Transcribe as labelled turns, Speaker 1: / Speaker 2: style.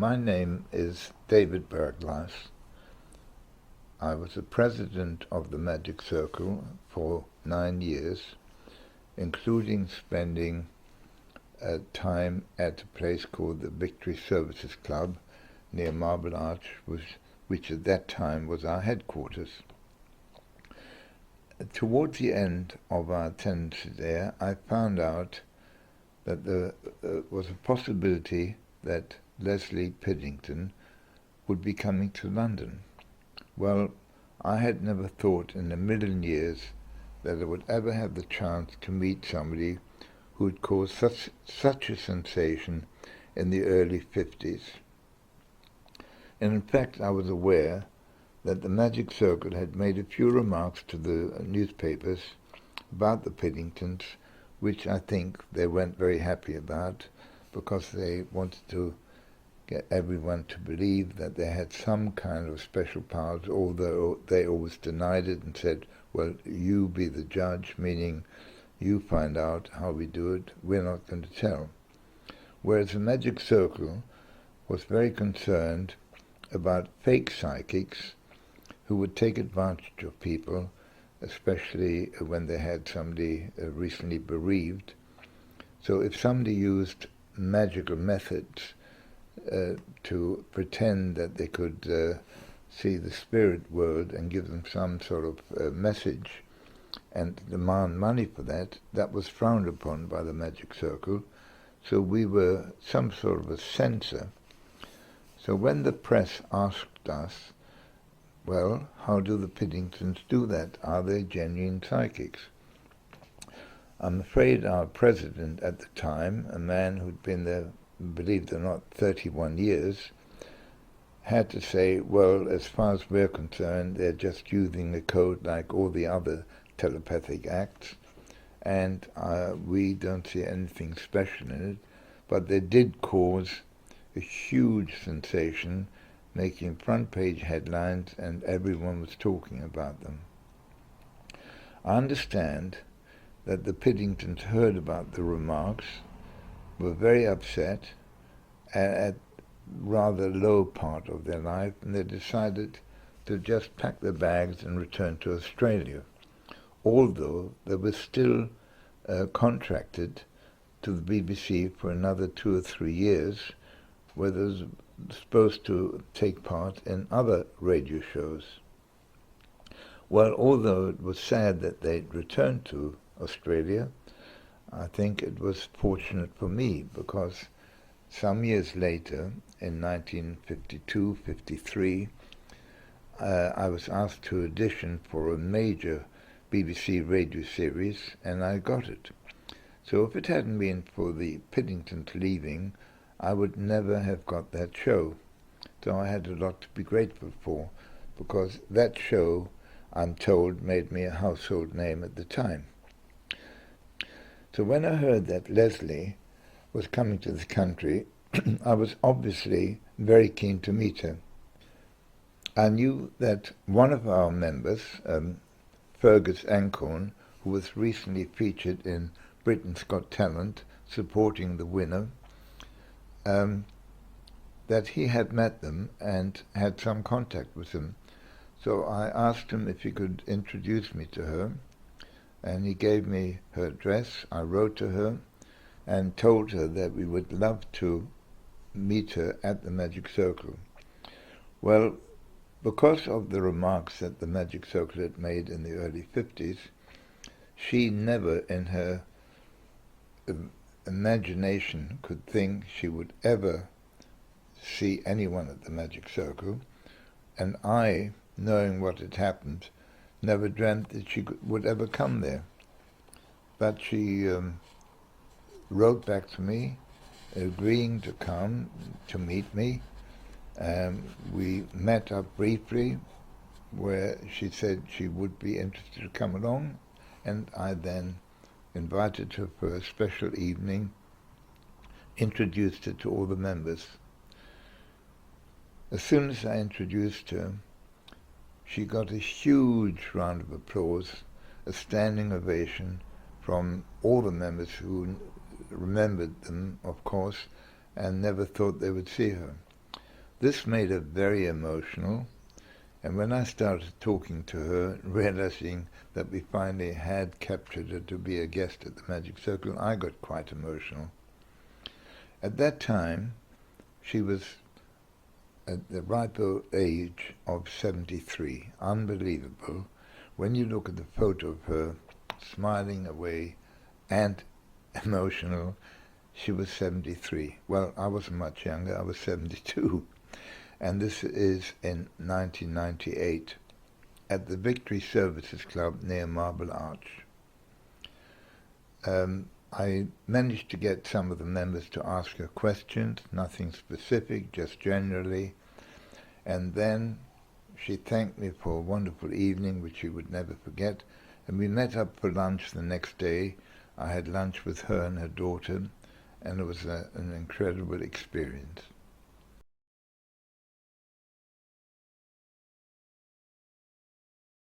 Speaker 1: My name is David Berglas. I was the president of the Magic Circle for 9 years, including spending time at a place called the Victory Services Club near Marble Arch, which at that time was our headquarters. Towards the end of our tenancy there, I found out that there was a possibility that Lesley Piddington would be coming to London. Well, I had never thought in a million years that I would ever have the chance to meet somebody who would cause such a sensation in the early 50s. And in fact, I was aware that the Magic Circle had made a few remarks to the newspapers about the Piddingtons, which I think they weren't very happy about, because they wanted to get everyone to believe that they had some kind of special powers, although they always denied it and said, well, you be the judge, meaning you find out how we do it, we're not going to tell. Whereas the Magic Circle was very concerned about fake psychics who would take advantage of people, especially when they had somebody recently bereaved. So if somebody used magical methods to pretend that they could see the spirit world and give them some sort of message and demand money for that, that was frowned upon by the Magic Circle. So we were some sort of a censor. So when the press asked us, well, how do the Piddingtons do that? Are they genuine psychics? I'm afraid our president at the time, a man who'd been there, believe it or not, 31 years, had to say, well, as far as we're concerned, they're just using the code like all the other telepathic acts, and we don't see anything special in it, but they did cause a huge sensation, making front-page headlines, and everyone was talking about them. I understand that the Piddingtons heard about the remarks, were very upset at rather low part of their life, and they decided to just pack their bags and return to Australia, although they were still contracted to the BBC for another 2 or 3 years, where they were supposed to take part in other radio shows. Well, although it was sad that they'd returned to Australia, I think it was fortunate for me, because some years later, in 1952-53, I was asked to audition for a major BBC radio series, and I got it. So if it hadn't been for the Piddingtons leaving, I would never have got that show. So I had a lot to be grateful for, because that show, I'm told, made me a household name at the time. So when I heard that Lesley was coming to the country, I was obviously very keen to meet her. I knew that one of our members, Fergus Ancorn, who was recently featured in Britain's Got Talent, supporting the winner, that he had met them and had some contact with them. So I asked him if he could introduce me to her, and he gave me her address. I wrote to her and told her that we would love to meet her at the Magic Circle. Well, because of the remarks that the Magic Circle had made in the early 50s, she never in her imagination could think she would ever see anyone at the Magic Circle, and I, knowing what had happened, never dreamt that she would ever come there. But she wrote back to me, agreeing to come to meet me. We met up briefly, where she said she would be interested to come along, and I then invited her for a special evening, introduced her to all the members. As soon as I introduced her, she got a huge round of applause, a standing ovation from all the members who remembered them, of course, and never thought they would see her. This made her very emotional, and when I started talking to her, realizing that we finally had captured her to be a guest at the Magic Circle, I got quite emotional. At that time, she was at the ripe old age of 73. Unbelievable. When you look at the photo of her smiling away and emotional, she was 73. Well, I wasn't much younger, I was 72. And this is in 1998 at the Victory Services Club near Marble Arch. I managed to get some of the members to ask her questions, nothing specific, just generally. And then she thanked me for a wonderful evening, which she would never forget. And we met up for lunch the next day. I had lunch with her and her daughter, and it was an incredible experience.